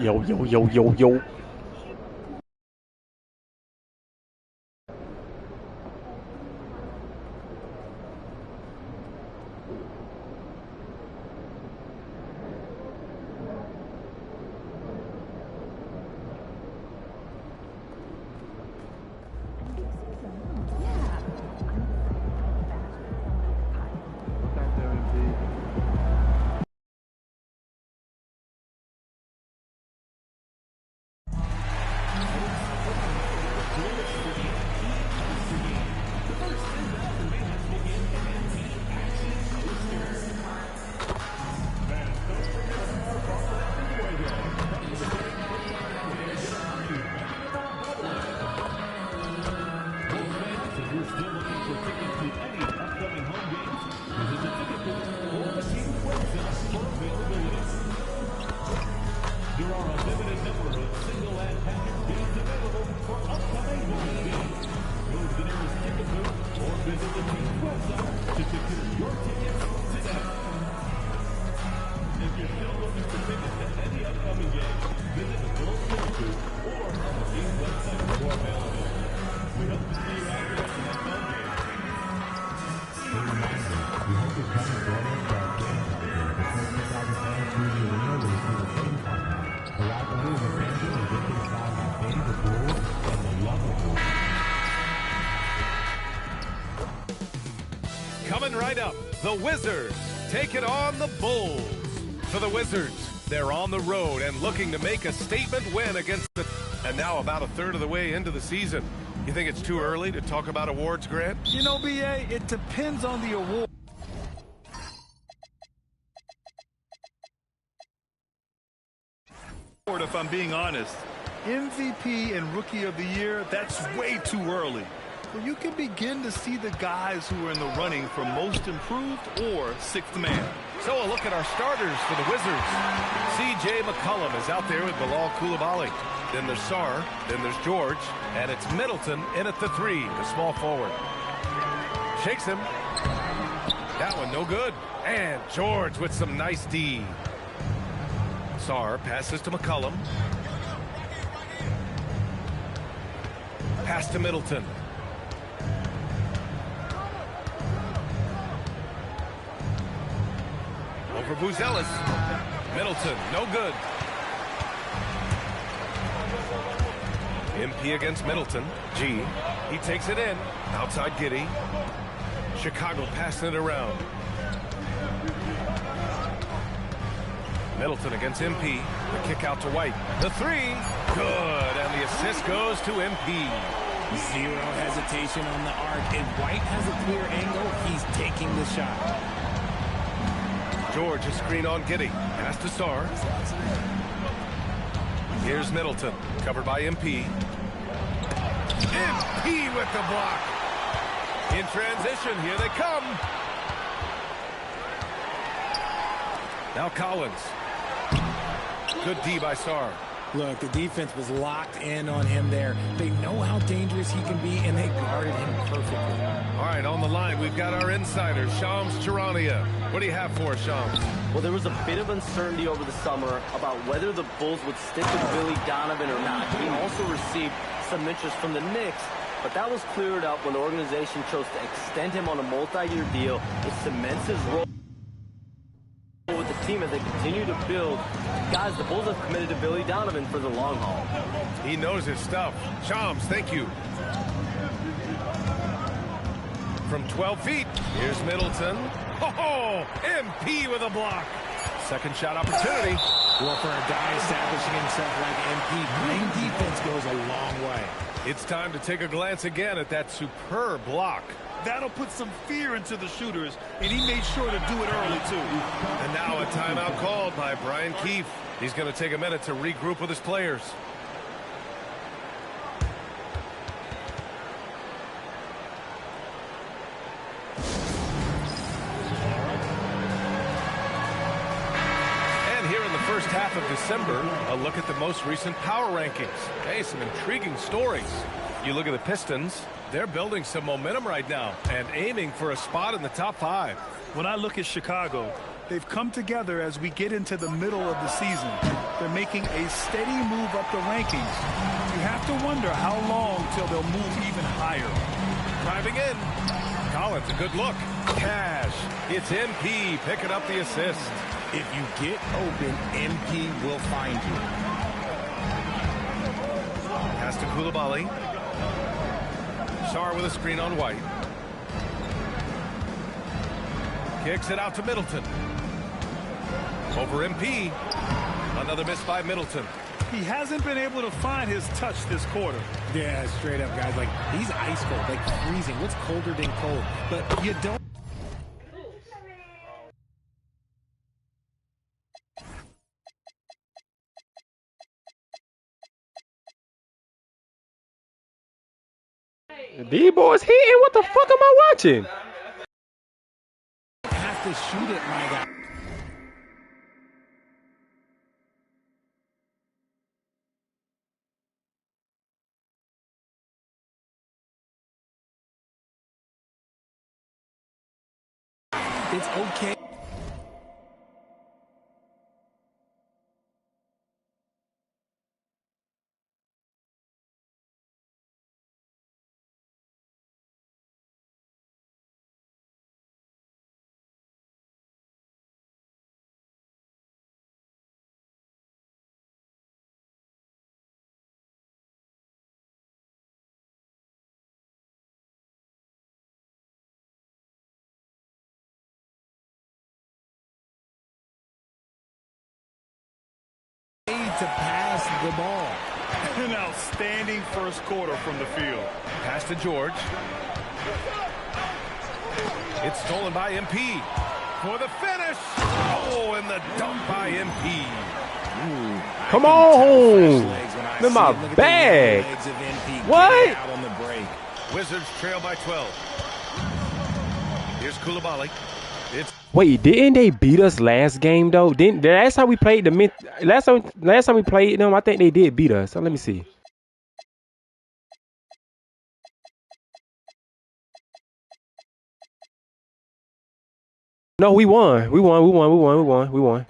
Yo, yo, yo, yo, yo. lineup, the Wizards take it on the Bulls. For the Wizards, they're on the road and looking to make a statement win against the... And now about a third of the way into the season. You think it's too early to talk about awards, Grant? You know, B.A., it depends on the award. If I'm being honest, MVP and Rookie of the Year, that's way too early. Well, you can begin to see the guys who are in the running for Most Improved or Sixth Man. So a look at our starters for the Wizards. C.J. McCollum is out there with Bilal Coulibaly. Then there's Sarr, then there's George, and it's Middleton in at the 3, the small forward. Shakes him. That one no good. And George with some nice D. Sarr passes to McCollum. Pass to Middleton. Over Buzelis. Middleton, no good. MP against Middleton. G. He takes it in. Outside Giddey. Chicago passing it around. Middleton against MP. The kick out to White. The 3. Good. And the assist goes to MP. Zero hesitation on the arc. If White has a clear angle, he's taking the shot. George, a screen on Giddey. Pass to Sarr. Here's Middleton. Covered by MP. MP with the block. In transition, here they come. Now Collins. Good D by Sarr. Look, the defense was locked in on him there. They know how dangerous he can be, and they guarded him perfectly. All right, on the line, we've got our insider, Shams Charania. What do you have for us, Shams? Well, there was a bit of uncertainty over the summer about whether the Bulls would stick with Billy Donovan or not. He also received some interest from the Knicks, but that was cleared up when the organization chose to extend him on a multi-year deal. It cements his role with the team as they continue to build. Guys, the Bulls have committed to Billy Donovan for the long haul. He knows his stuff. Shams, thank you. From 12 feet, here's Middleton. Oh, MP with a block. Second shot opportunity. Well, for a guy establishing himself like MP, playing defense goes a long way. It's time to take a glance again at that superb block. That'll put some fear into the shooters, and he made sure to do it early, too. And now a timeout called by Brian Keefe. He's going to take a minute to regroup with his players. And here in the first half of December, a look at the most recent power rankings. Hey, some intriguing stories. You look at the Pistons, they're building some momentum right now and aiming for a spot in the top 5. When I look at Chicago, they've come together as we get into the middle of the season. They're making a steady move up the rankings. You have to wonder how long till they'll move even higher. Driving in. Collins, a good look. Cash. It's MP picking up the assist. If you get open, MP will find you. Pass to Coulibaly. Sarr with a screen on White. Kicks it out to Middleton. Over MP. Another miss by Middleton. He hasn't been able to find his touch this quarter. Yeah, straight up, guys. Like, he's ice cold, like freezing. What's colder than cold? But you don't. These boys hitting? What the fuck am I watching? Have to shoot it, my guy. It's okay. to pass the ball. An outstanding first quarter from the field. Pass to George. It's stolen by MP. For the finish. Oh, and the dunk by MP. Ooh, come on. In my bag. What? Wizards trail by 12. Here's Coulibaly. Wait, didn't they beat us last game though? Didn't last time we played the last time we played them? I think they did beat us. So let me see. No, we won. We won.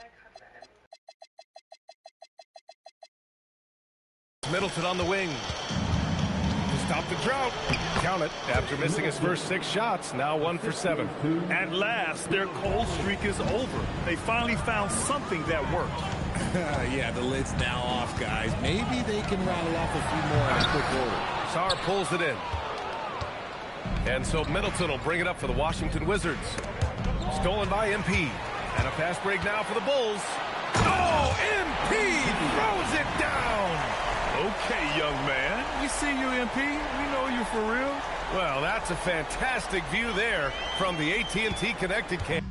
Middleton on the wing. To stop the drought. Count it. After missing his first 6 shots, now 1 for 7. At last, their cold streak is over. They finally found something that worked. Yeah, the lid's now off, guys. Maybe they can rattle off a few more in a quick order. Sarr pulls it in. And so Middleton will bring it up for the Washington Wizards. Stolen by MP. And a fast break now for the Bulls. Oh, MP throws it down. Okay, young man. We see you, MP. We know you for real. Well, that's a fantastic view there from the AT&T Connected Cam.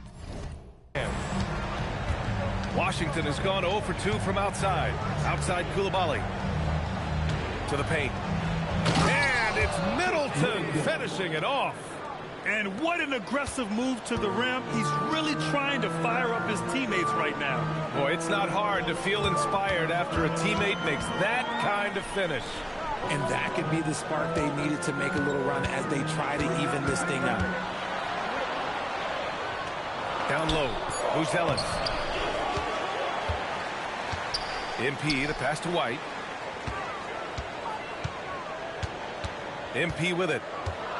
Washington has gone 0 for 2 from outside. Outside Coulibaly. To the paint. And it's Middleton finishing it off. And what an aggressive move to the rim. He's really trying to fire up his teammates right now. Boy, it's not hard to feel inspired after a teammate makes that kind of finish. And that could be the spark they needed to make a little run as they try to even this thing up. Down low, Buzelis. MP, the pass to White. MP with it.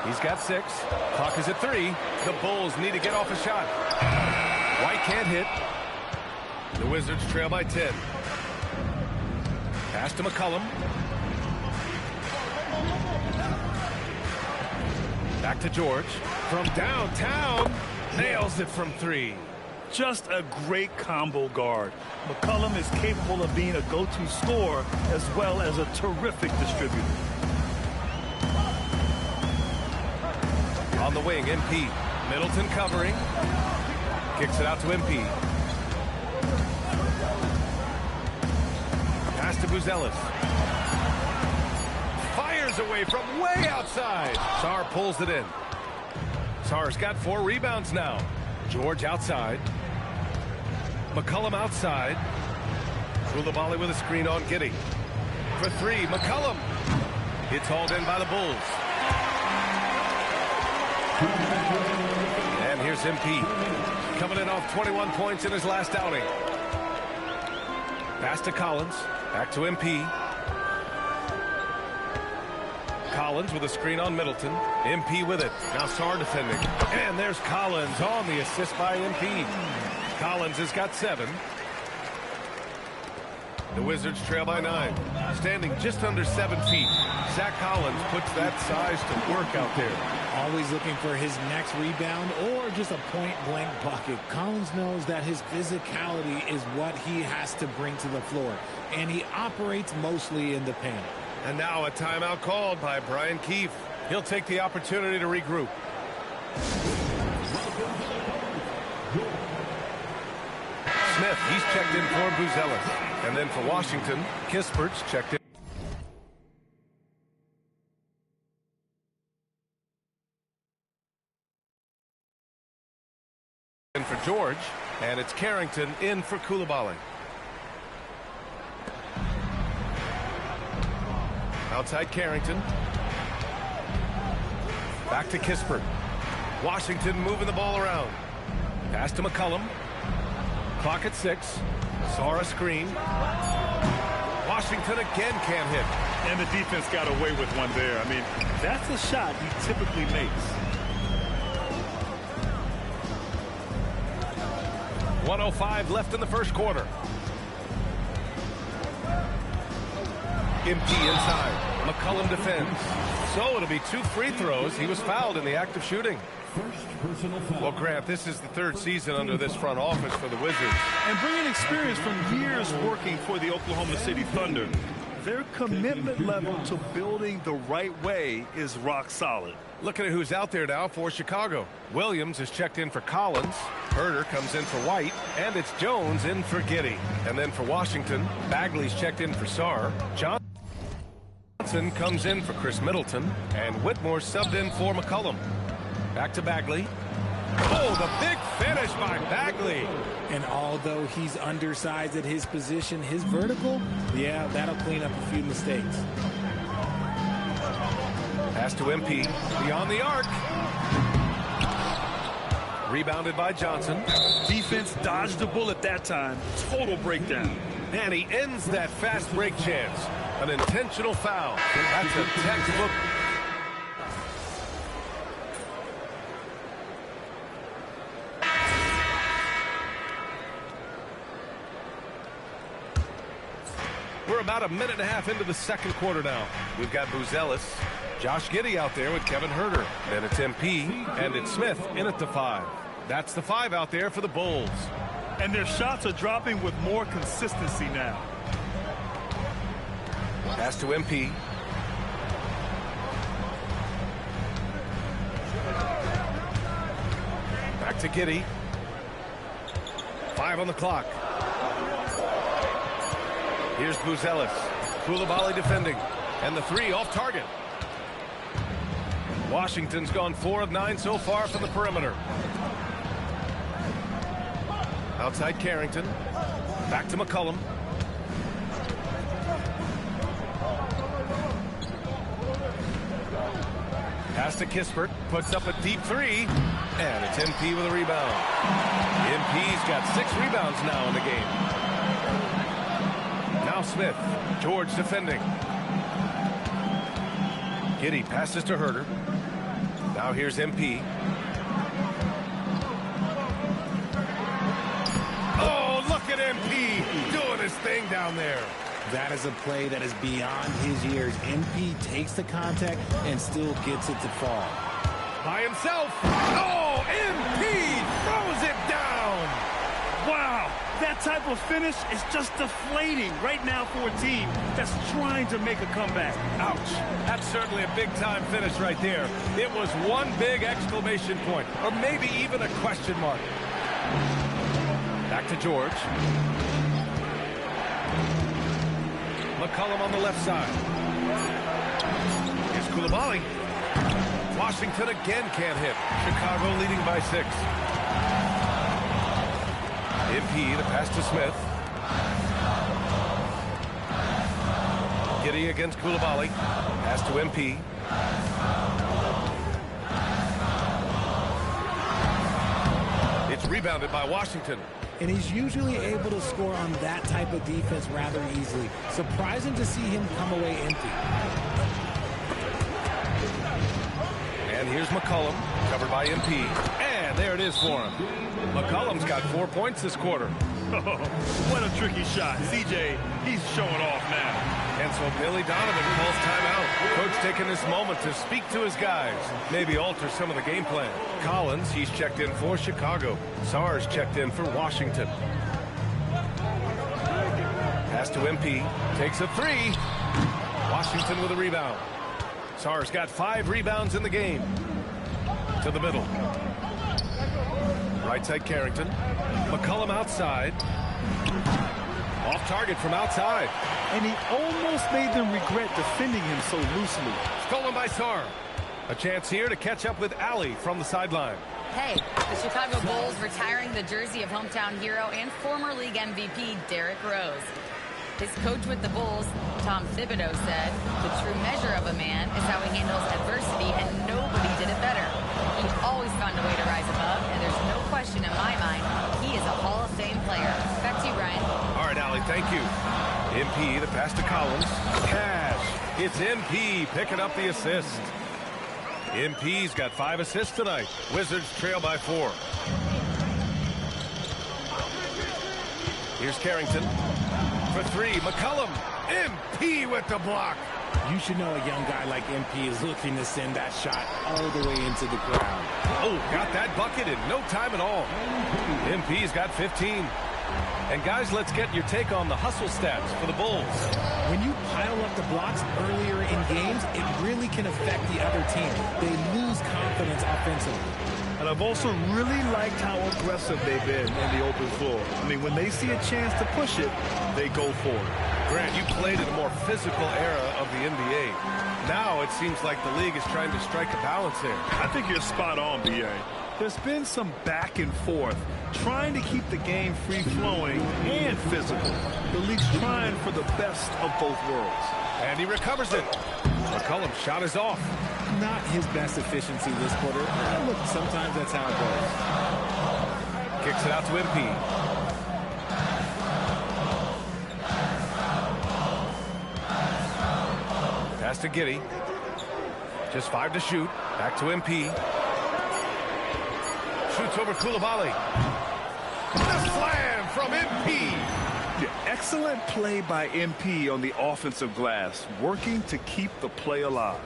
He's got 6. Clock is at 3. The Bulls need to get off a shot. White can't hit. The Wizards trail by 10. Pass to McCollum. Back to George. From downtown. Nails it from 3. Just a great combo guard. McCollum is capable of being a go-to scorer as well as a terrific distributor. On the wing, MP. Middleton covering. Kicks it out to MP. Pass to Buzelis. Fires away from way outside. Sarr pulls it in. Sarr's got 4 rebounds now. George outside. McCollum outside. Coulibaly with a screen on Giddey. For 3, McCollum. It's hauled in by the Bulls. And here's MP. Coming in off 21 points in his last outing. Pass to Collins. Back to MP. Collins with a screen on Middleton. MP with it. Now Sarr defending. And there's Collins on the assist by MP. Collins has got 7. The Wizards trail by 9. Standing just under 7 feet. Zach Collins puts that size to work out there. Always looking for his next rebound or just a point-blank bucket. Collins knows that his physicality is what he has to bring to the floor, and he operates mostly in the paint. And now a timeout called by Brian Keefe. He'll take the opportunity to regroup. Smith, he's checked in for Buzelis. And then for Washington, Kispert's checked in. For George, and it's Carrington in for Coulibaly. Outside Carrington. Back to Kispert. Washington moving the ball around. Pass to McCollum. Clock at 6. Sarr a screen. Washington again can't hit. And the defense got away with one there. I mean, that's a shot he typically makes. 1:05 left in the first quarter. Empty inside. McCollum defends. So it'll be 2 free throws. He was fouled in the act of shooting. Well, Grant, this is the third season under this front office for the Wizards. And bringing experience from years working for the Oklahoma City Thunder, their commitment level to building the right way is rock solid. Looking at who's out there now for Chicago. Williams is checked in for Collins. Herter comes in for White. And it's Jones in for Giddey. And then for Washington, Bagley's checked in for Sarr. Johnson comes in for Chris Middleton. And Whitmore subbed in for McCollum. Back to Bagley. Oh, the big finish by Bagley. And although he's undersized at his position, his vertical, yeah, that'll clean up a few mistakes. Pass to MP. Beyond the arc. Rebounded by Johnson. Defense dodged the bullet that time. Total breakdown. And he ends that fast break chance. An intentional foul. That's a textbook. We're about a minute and a half into the second quarter now. We've got Buzelis, Josh Giddey out there with Kevin Herter. Then it's MP, and it's Smith in at the 5. That's the 5 out there for the Bulls. And their shots are dropping with more consistency now. Pass to MP. Back to Giddey. 5 on the clock. Here's Buzelis. Koulibaly defending. And the 3 off target. Washington's gone 4 of 9 so far from the perimeter. Outside Carrington. Back to McCollum. Pass to Kispert. Puts up a deep 3. And it's MP with a rebound. MP's got 6 rebounds now in the game. Now Smith. George defending. Giddey passes to Herter. Now here's MP. Oh, look at MP doing his thing down there. That is a play that is beyond his years. MP takes the contact and still gets it to fall. By himself. Oh, MP throws it down. Wow, that type of finish is just deflating right now for a team that's trying to make a comeback. Ouch. That's certainly a big-time finish right there. It was one big exclamation point, or maybe even a question mark. Back to George. McCollum on the left side. Here's Koulibaly. Washington again can't hit. Chicago leading by 6. MP, the pass to Smith. Giddey against Koulibaly. Pass to MP. It's rebounded by Washington. And he's usually able to score on that type of defense rather easily. Surprising to see him come away empty. And here's McCollum, covered by MP. And there it is for him. McCollum's got 4 points this quarter. What a tricky shot. CJ, he's showing off now. And so Billy Donovan calls timeout. Coach taking this moment to speak to his guys. Maybe alter some of the game plan. Collins, he's checked in for Chicago. Sarr's checked in for Washington. Pass to MP. Takes a 3. Washington with a rebound. Sarr's got 5 rebounds in the game. To the middle. Right side Carrington. McCollum outside. Off target from outside. And he almost made them regret defending him so loosely. Stolen by Sarr. A chance here to catch up with Allie from the sideline. Hey, the Chicago Bulls retiring the jersey of hometown hero and former league MVP Derrick Rose. His coach with the Bulls, Tom Thibodeau, said, "The true measure of a man is how he handles adversity, and nobody did it better. He always found a way to rise above, and there's no question in my mind he is a Hall of Fame player." Back to you, Brian. All right, Allie, thank you. MP, the pass to Collins. Cash. It's MP picking up the assist. MP's got 5 assists tonight. Wizards trail by 4. Here's Carrington. For 3, McCollum. MP with the block. You should know a young guy like MP is looking to send that shot all the way into the crowd. Oh, got that bucket in no time at all. MP's got 15. And guys, let's get your take on the hustle stats for the Bulls. When you pile up the blocks earlier in games, it really can affect the other team. They lose confidence offensively. And I've also really liked how aggressive they've been in the open floor. I mean, when they see a chance to push it, they go for it. Grant, you played in a more physical era of the NBA. Now it seems like the league is trying to strike a balance there. I think you're spot on, B.A. There's been some back and forth, trying to keep the game free-flowing and physical. The league's trying for the best of both worlds. And he recovers it. McCollum's shot is off. Not his best efficiency this quarter. Look, sometimes that's how it goes. Kicks it out to MP. Pass to Giddey. Just 5 to shoot. Back to MP. Shoots over Coulibaly. The slam from MP. Yeah, excellent play by MP on the offensive glass, working to keep the play alive.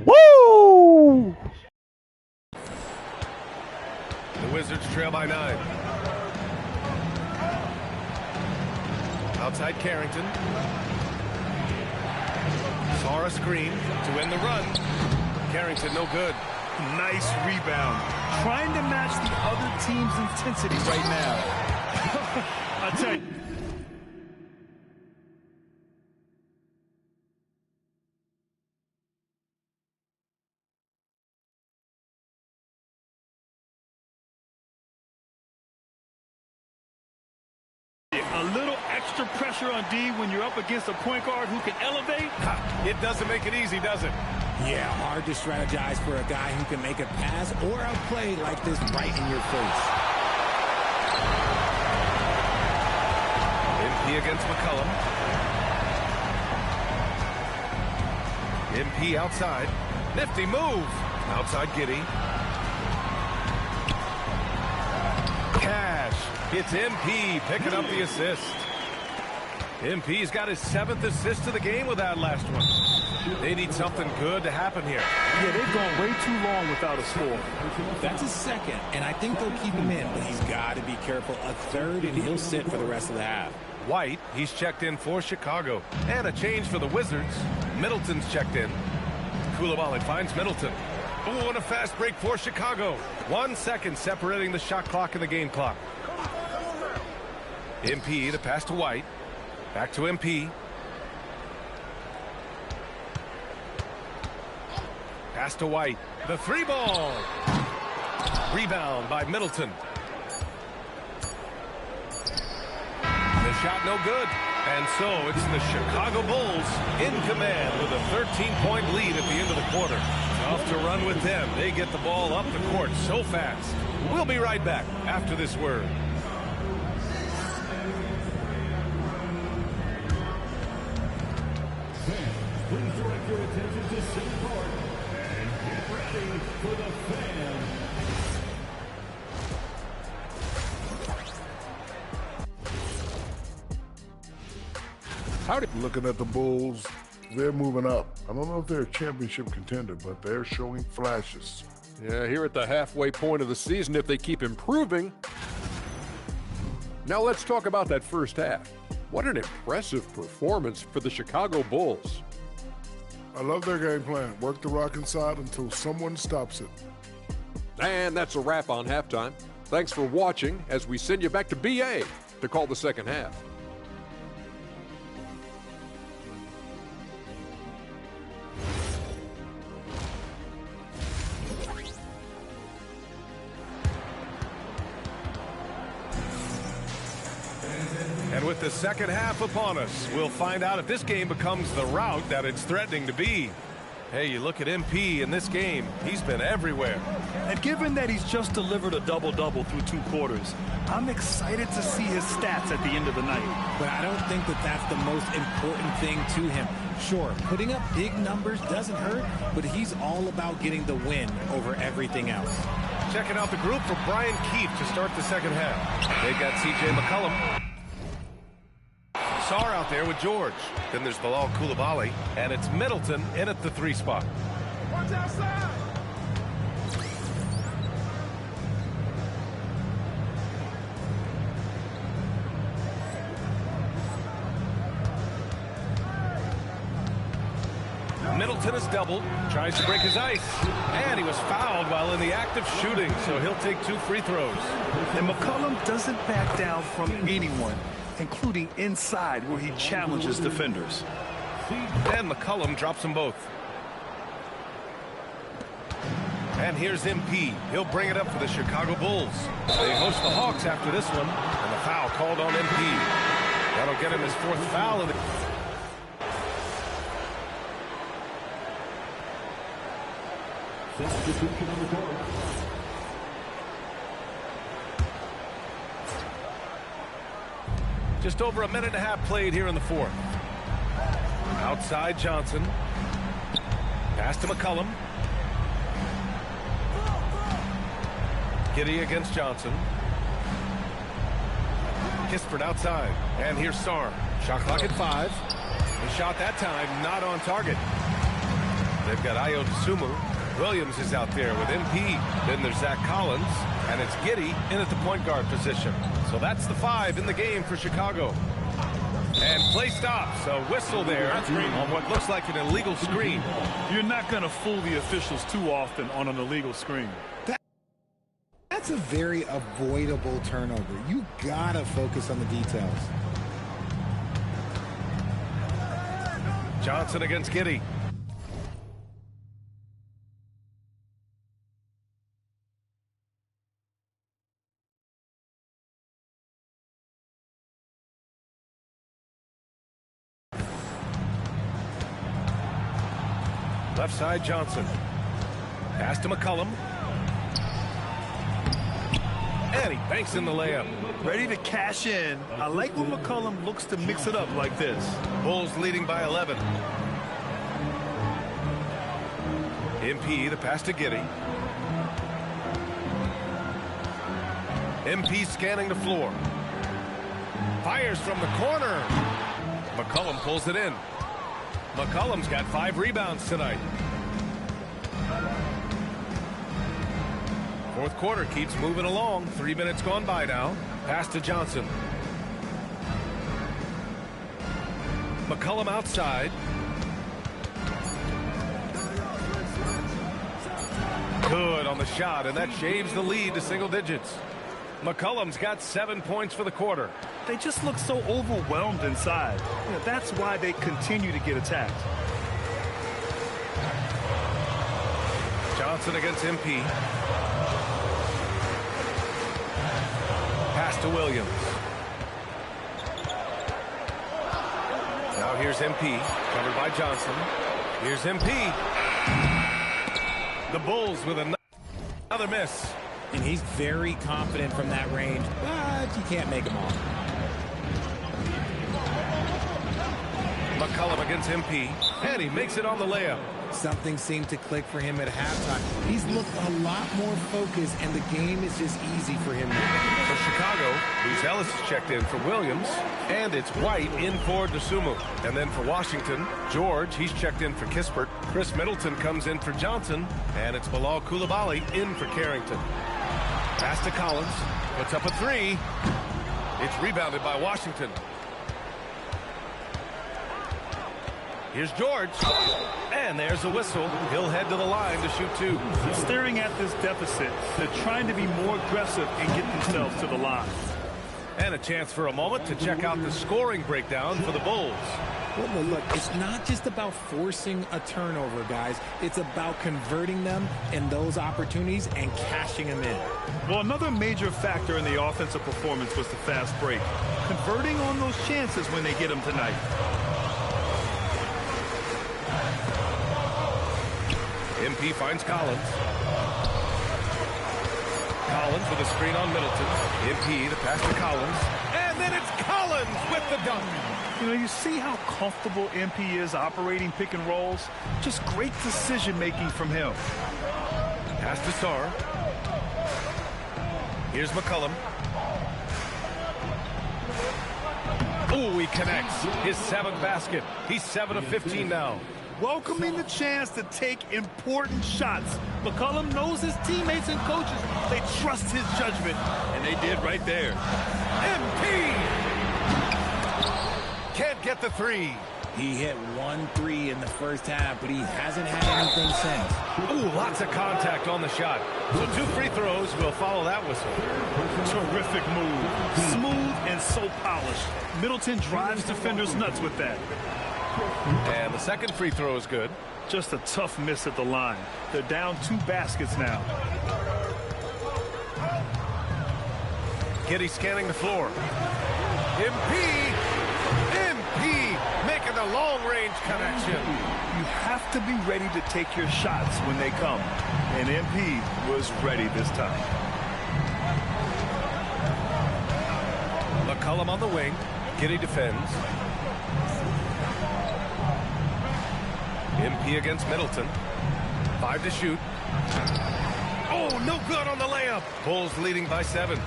Woo! The Wizards trail by 9. Outside Carrington. Sara screen to win the run. Carrington no good. Nice rebound. Trying to match the other team's intensity right now. I tell you. A little extra pressure on D when you're up against a point guard who can elevate. It doesn't make it easy, does it? Yeah, hard to strategize for a guy who can make a pass or a play like this right in your face. MP against McCollum. MP outside. Nifty move. Outside Giddey. Cash. It's MP picking up the assist. MP's got his 7th assist of the game with that last one. They need something good to happen here. Yeah, they've gone way too long without a score. That's his 2nd, and I think they'll keep him in, but he's got to be careful. A 3rd, and he'll sit for the rest of the half. White, he's checked in for Chicago. And a change for the Wizards. Middleton's checked in. Coulibaly finds Middleton. Oh, and a fast break for Chicago. 1 second separating the shot clock and the game clock. MP, the pass to White. Back to MP. Pass to White. The 3-ball. Rebound by Middleton. The shot no good. And so it's the Chicago Bulls in command with a 13-point lead at the end of the quarter. Tough to run with them. They get the ball up the court so fast. We'll be right back after this word. Please direct your attention to center court and get ready for the fan. Howdy. Looking at the Bulls, they're moving up. I don't know if they're a championship contender, but they're showing flashes. Yeah, here at the halfway point of the season, if they keep improving. Now let's talk about that first half. What an impressive performance for the Chicago Bulls. I love their game plan. Work the rock inside until someone stops it. And that's a wrap on halftime. Thanks for watching as we send you back to BA to call the second half. And with the second half upon us, we'll find out if this game becomes the rout that it's threatening to be. Hey, you look at MP in this game, he's been everywhere. And given that he's just delivered a double-double through 2 quarters, I'm excited to see his stats at the end of the night. But I don't think that that's the most important thing to him. Sure, putting up big numbers doesn't hurt, but he's all about getting the win over everything else. Checking out the group for Brian Keefe to start the second half. They got C.J. McCollum. Sarr out there with George. Then there's Bilal Coulibaly, and it's Middleton in at the 3 spot. Watch outside. Middleton is doubled, tries to break his ice, and he was fouled while in the act of shooting, so he'll take 2 free throws. And McCollum doesn't back down from anyone, including inside where he challenges defenders. And McCollum drops them both. And here's MP. He'll bring it up for the Chicago Bulls. They host the Hawks after this one, and the foul called on MP. That'll get him his 4th foul of the Substitution on the court. Just over a minute and a half played here in the 4th. Outside Johnson. Pass to McCollum. Giddey against Johnson. Kispert outside. And here's Sarr. Shot clock at 5. The shot that time not on target. They've got Ayo Dosunmu. Williams is out there with MP. Then there's Zach Collins. And it's Giddey in at the point guard position. So that's the 5 in the game for Chicago. And play stops. A whistle there on what looks like an illegal screen. You're not going to fool the officials too often on an illegal screen. That's a very avoidable turnover. You gotta focus on the details. Johnson against Giddey. Left side Johnson. Pass to McCollum. And he banks in the layup. Ready to cash in. I like when McCollum looks to mix it up like this. Bulls leading by 11. MP, the pass to Giddey. MP scanning the floor. Fires from the corner. McCollum pulls it in. McCollum's got 5 rebounds tonight. 4th quarter keeps moving along. 3 minutes gone by now. Pass to Johnson. McCollum outside. Good on the shot, and that shaves the lead to single digits. McCollum's got 7 points for the quarter. They just look so overwhelmed inside. That's why they continue to get attacked. Johnson against MP. Pass to Williams. Now here's MP, covered by Johnson. Here's MP. The Bulls with another miss. And he's very confident from that range, but you can't make him all. McCollum against MP, and he makes it on the layup. Something seemed to click for him at halftime. He's looked a lot more focused, and the game is just easy for him now. For Chicago, Bruce Ellis is checked in for Williams, and it's White in for Dosunmu. And then for Washington, George, he's checked in for Kispert. Chris Middleton comes in for Johnson, and it's Bilal Coulibaly in for Carrington. Pass to Collins, puts up a 3. It's rebounded by Washington. Here's George, and there's a whistle. He'll head to the line to shoot 2. Staring at this deficit, they're trying to be more aggressive and get themselves to the line. And a chance for a moment to check out the scoring breakdown for the Bulls. Well, look, it's not just about forcing a turnover, guys. It's about converting them in those opportunities and cashing them in. Well, another major factor in the offensive performance was the fast break. Converting on those chances when they get them tonight. MP finds Collins. Collins with a screen on Middleton. MP, the pass to Collins. And then it's Collins with the dunk. You know, you see how comfortable MP is operating pick and rolls? Just great decision-making from him. Pass to Sarr. Here's McCollum. Oh, he connects. His 7th basket. He's 7 of 15 now. Welcoming the chance to take important shots. McCollum knows his teammates and coaches. They trust his judgment, and they did right there. MP! Can't get the 3. He hit 1 3 in the first half, but he hasn't had anything since. Ooh, lots of contact on the shot. So 2 free throws will follow that whistle. Terrific move. Smooth and so polished. Middleton drives defenders nuts with that. And the second free throw is good. Just a tough miss at the line. They're down 2 baskets now. Giddey scanning the floor. MP making the long-range connection. You have to be ready to take your shots when they come. And MP was ready this time. McCollum on the wing. Giddey defends. MP against Middleton. 5 to shoot. Oh, no good on the layup. Bulls leading by 7.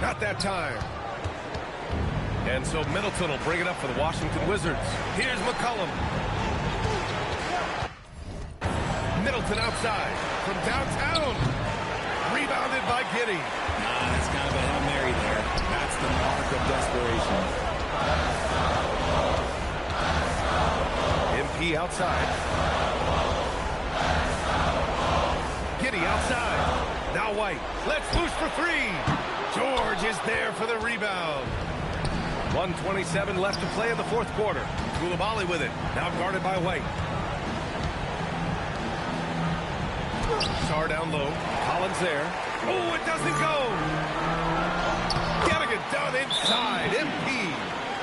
Not that time. And so Middleton will bring it up for the Washington Wizards. Here's McCollum. Middleton outside from downtown. Rebounded by Giddey. It's kind of a Hail Mary there. That's the mark of desperation. MP outside. Giddey outside. Now White. Let's push for 3. George is there for the rebound. 1:27 left to play in the 4th quarter. Coulibaly with it. Now guarded by White. Sarr down low. Collins there. Oh, it doesn't go. Getting it done inside. MP.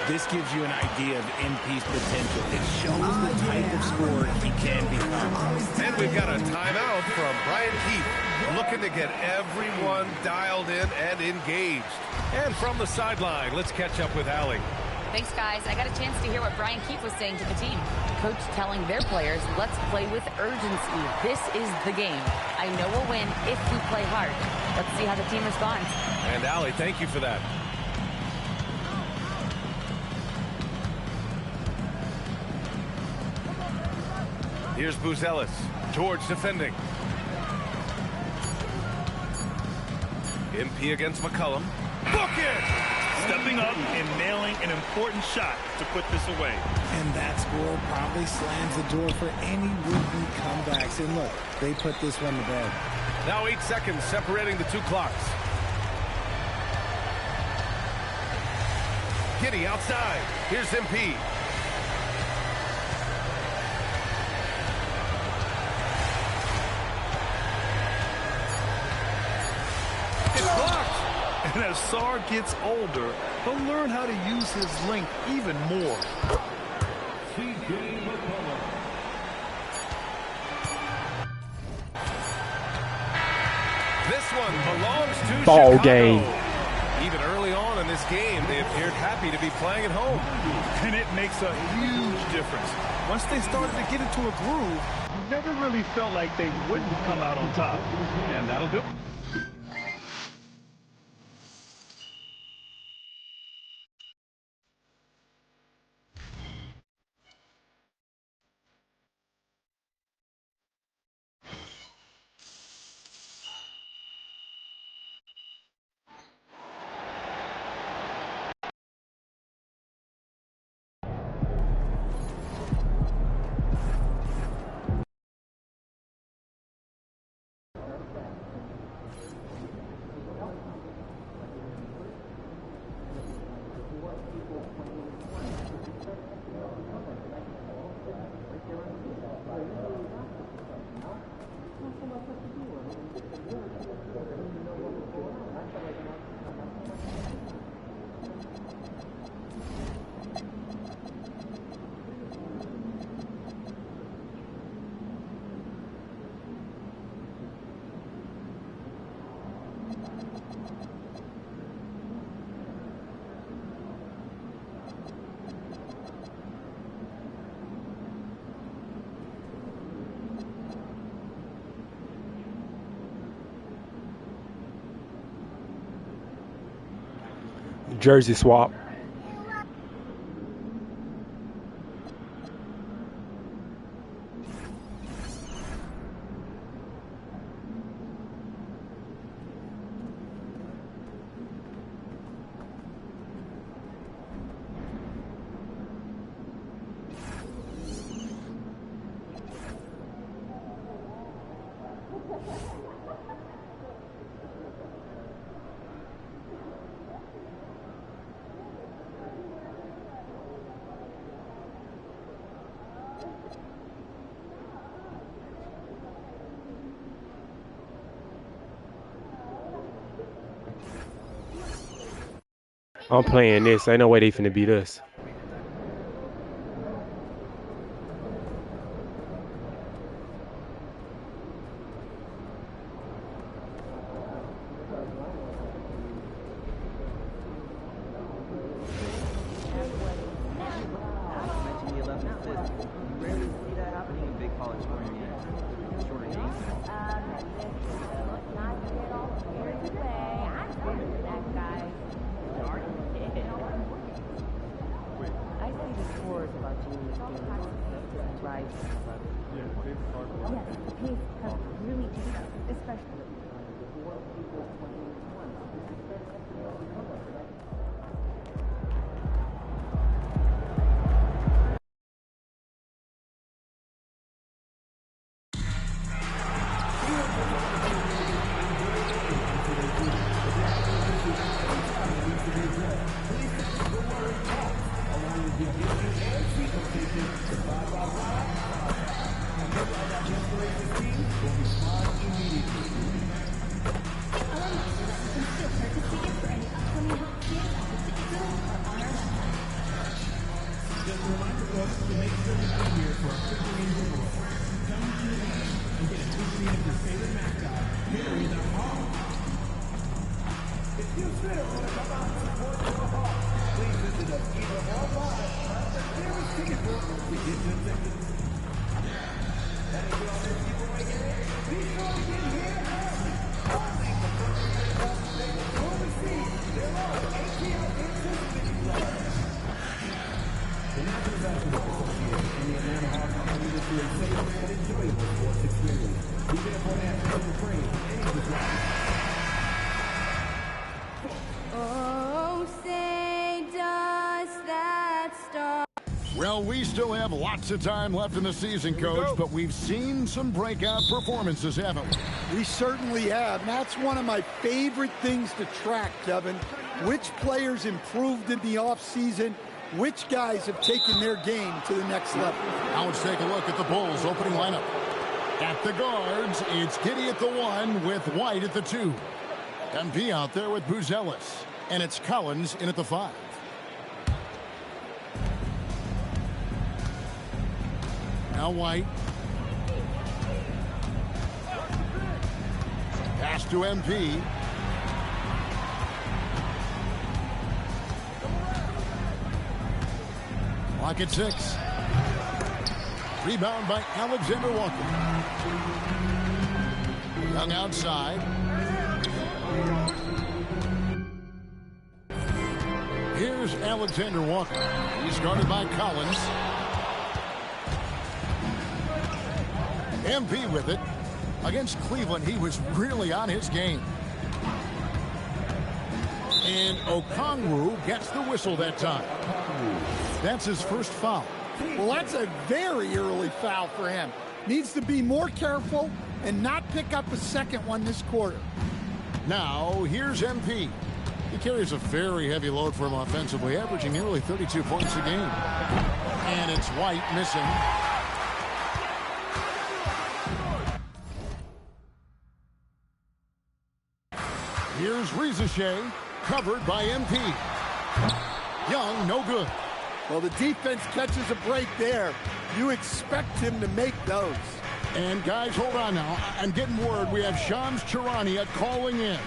This gives you an idea of MP's potential. It shows the type of scorer he can become. And we've got a timeout from Brian Keefe, looking to get everyone dialed in and engaged. And from the sideline, let's catch up with Allie. Thanks, guys. I got a chance to hear what Brian Keefe was saying to the team. Coach telling their players, let's play with urgency. This is the game. I know we'll win if we play hard. Let's see how the team responds. And Allie, thank you for that. Here's Buzelis. George defending. MP against McCollum. Book it! Stepping up and nailing an important shot to put this away. And that score probably slams the door for any would-be comebacks. And look, they put this one to bed. Now 8 seconds separating the 2 clocks. Giddey outside. Here's MP. And as Sarr gets older, he'll learn how to use his length even more. This one belongs to Ball Chicago. game. Even early on in this game, they appeared happy to be playing at home. And it makes a huge difference. Once they started to get into a groove, you never really felt like they wouldn't come out on top. And that'll do it. jersey swap. I'm playing this. Ain't no way they finna beat us. Well, we still have lots of time left in the season, Coach, but we've seen some breakout performances, haven't we? We certainly have. And that's one of my favorite things to track, Kevin. Which players improved in the offseason, which guys have taken their game to the next level. Now let's take a look at the Bulls' opening lineup. At the guards, it's Giddey at the 1 with White at the 2. MP out there with Buzelis. And it's Collins in at the 5. Now White. Pass to MP. Clock at 6. Rebound by Alexander Walker. Young outside. Here's Alexander Walker. He's guarded by Collins. MP with it. Against Cleveland, he was really on his game. And Okongwu gets the whistle that time. That's his first foul. Well, that's a very early foul for him. Needs to be more careful and not pick up a second one this quarter. Now, here's MP. He carries a very heavy load for him offensively, averaging nearly 32 points a game. And it's White missing. Here's Rizeshe, covered by MP. Young, no good. Well, the defense catches a break there. You expect him to make those. And guys, hold on now. I'm getting word we have Shams Charania calling in.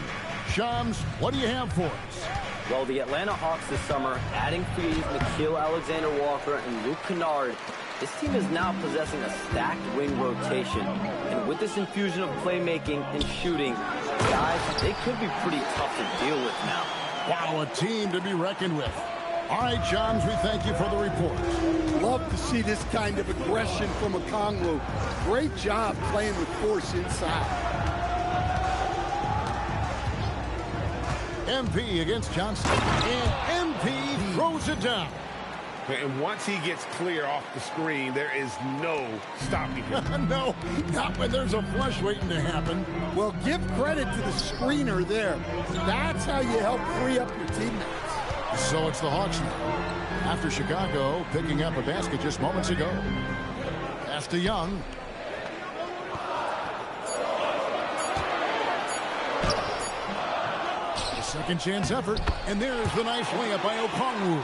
Shams, what do you have for us? Well, the Atlanta Hawks this summer, adding frees Mycareer Alexander Walker and Luke Kennard, this team is now possessing a stacked wing rotation. And with this infusion of playmaking and shooting, guys, they could be pretty tough to deal with now. Wow, a team to be reckoned with. All right, Johns, we thank you for the report. Love to see this kind of aggression from Okongwu. Great job playing with force inside. MP against Johnson. And MP throws it down. And once he gets clear off the screen, there is no stopping him. No, not when there's a flush waiting to happen. Well, give credit to the screener there. That's how you help free up your teammates. So it's the Hawks now. After Chicago picking up a basket just moments ago. Pass to Young. A second chance effort. And there's the nice layup by Okongwu.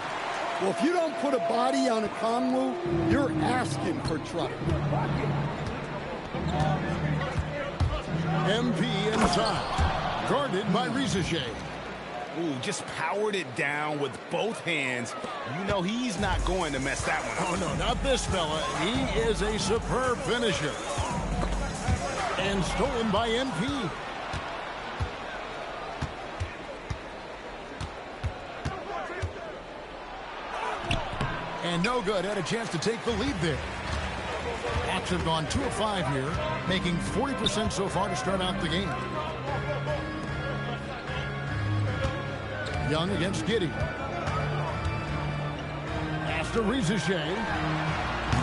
Well, if you don't put a body on Okongwu, you're asking for trouble. MP inside. Guarded by Rizache. Ooh, just powered it down with both hands. You know he's not going to mess that one up. Oh, no, not this fella. He is a superb finisher. And stolen by MP. And no good. Had a chance to take the lead there. Hawks have gone 2 of 5 here, making 40% so far to start out the game. Young against Giddey. Pass to Rizache.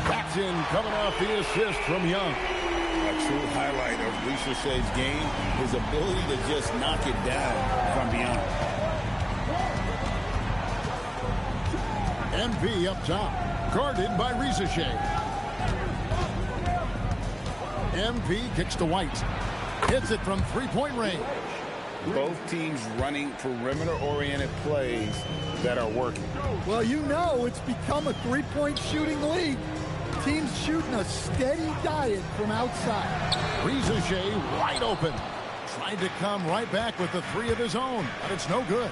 Backs in, coming off the assist from Young. A true highlight of Rizache's game, his ability to just knock it down from beyond. MP up top, guarded by Rizache. MP kicks to White. Hits it from three-point range. Both teams running perimeter-oriented plays that are working. Well, you know it's become a three-point shooting league. Teams shooting a steady diet from outside. Rizache wide open. Tried to come right back with the three of his own, but it's no good.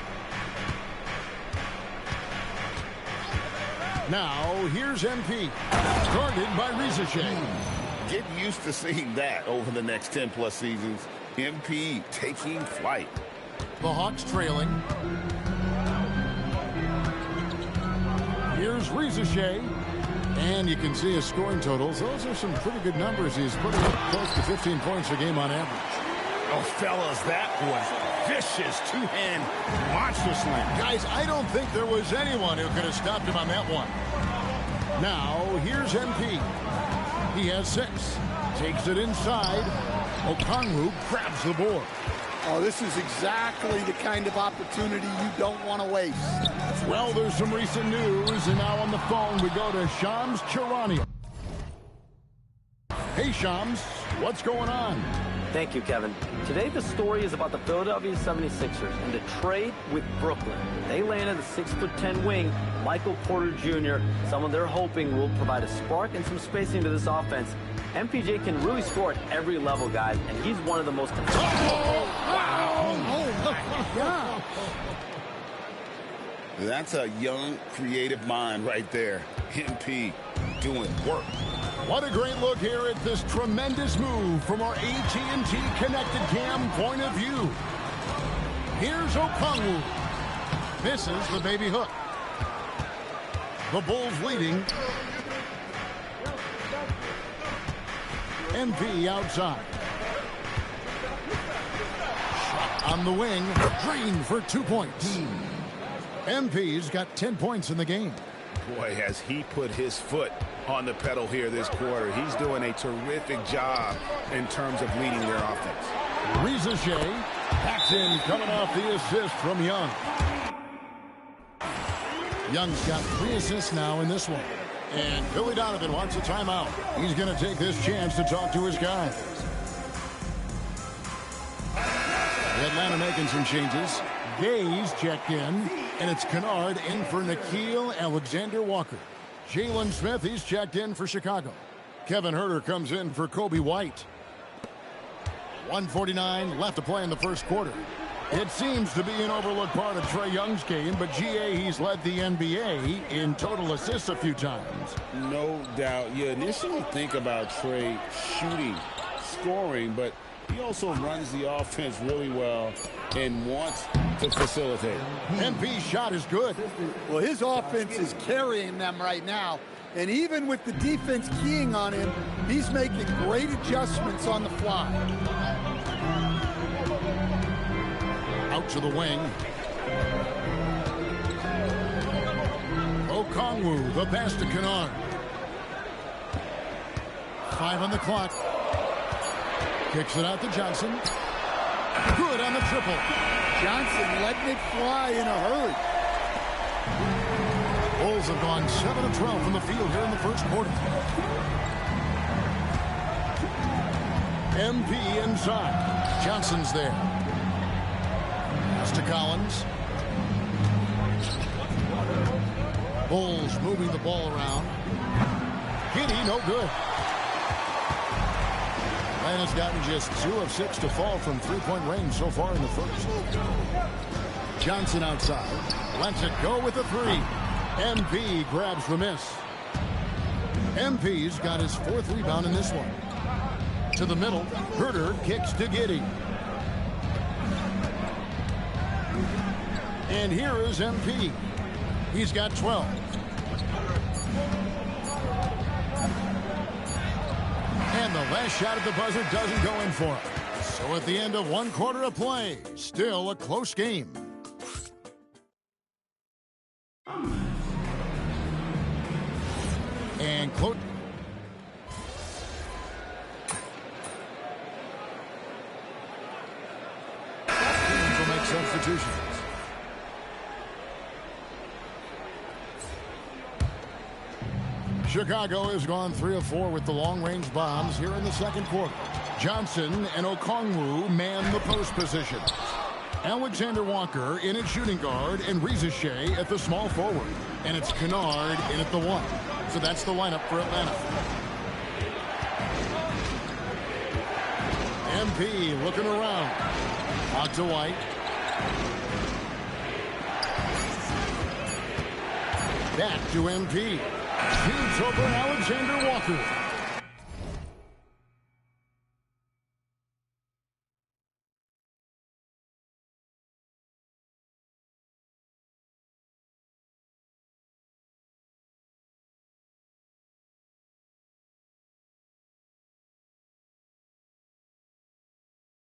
Now, here's MP, guarded by Rizache. Get used to seeing that over the next 10-plus seasons. MP taking flight. The Hawks trailing. Here's Rizache. And you can see his scoring totals. Those are some pretty good numbers. He's putting up close to 15 points a game on average. Oh, fellas, that was vicious two-hand monster slam. Guys, I don't think there was anyone who could have stopped him on that one. Now, here's MP. He has 6. Takes it inside. Okongwu grabs the board. Oh, this is exactly the kind of opportunity you don't want to waste. Well, there's some recent news, and now on the phone we go to Shams Charania. Hey, Shams, what's going on? Thank you, Kevin. Today, the story is about the Philadelphia 76ers and the trade with Brooklyn. They landed the 6'10" wing, Michael Porter Jr. Someone they're hoping will provide a spark and some spacing to this offense. MPJ can really score at every level, guys, and he's one of the most... Oh, wow! Oh, my God! That's a young, creative mind right there. MP doing work. What a great look here at this tremendous move from our AT&T Connected Cam point of view. Here's Okongwu. Misses the baby hook. The Bulls leading. MP outside. Shot on the wing. Green for 2 points. MP's got 10 points in the game. Boy, has he put his foot on the pedal here this quarter. He's doing a terrific job in terms of leading their offense. Rizache backs in, coming off the assist from Young. Young's got 3 assists now in this one. And Billy Donovan wants a timeout. He's going to take this chance to talk to his guys. Atlanta making some changes. Gaze checked in, and it's Kennard in for Nickeil Alexander-Walker. Jalen Smith, he's checked in for Chicago. Kevin Huerter comes in for Kobe White. 1:49 left to play in the first quarter. It seems to be an overlooked part of Trae Young's game, but GA, he's led the NBA in total assists a few times. No doubt. You initially think about Trae shooting, scoring, but he also runs the offense really well and wants to facilitate. MP's shot is good. Well, his offense is carrying them right now. And even with the defense keying on him, he's making great adjustments on the fly. Out to the wing. Okongwu, the pass to Kennard. 5 on the clock. Kicks it out to Johnson. Good on the triple. Johnson letting it fly in a hurry. Bulls have gone 7 of 12 from the field here in the first quarter. MP inside. Johnson's there. Pass to Collins. Bulls moving the ball around. Giddy, no good. Atlanta's gotten just 2 of 6 to fall from three-point range so far in the first. Johnson outside. Lets it go with a 3. MP grabs the miss. MP's got his 4th rebound in this one. To the middle. Herter kicks to Giddy. And here is MP. He's got 12. And the last shot at the buzzer doesn't go in for him. So at the end of 1 quarter of play, still a close game. And close. Teams will make substitutions. Chicago has gone 3 of 4 with the long-range bombs here in the second quarter. Johnson and Okongwu man the post position. Alexander Walker in at shooting guard and Reza Shea at the small forward. And it's Kennard in at the 1. So that's the lineup for Atlanta. MP looking around. Out to White. Back to MP. Shoots over Alexander Walker.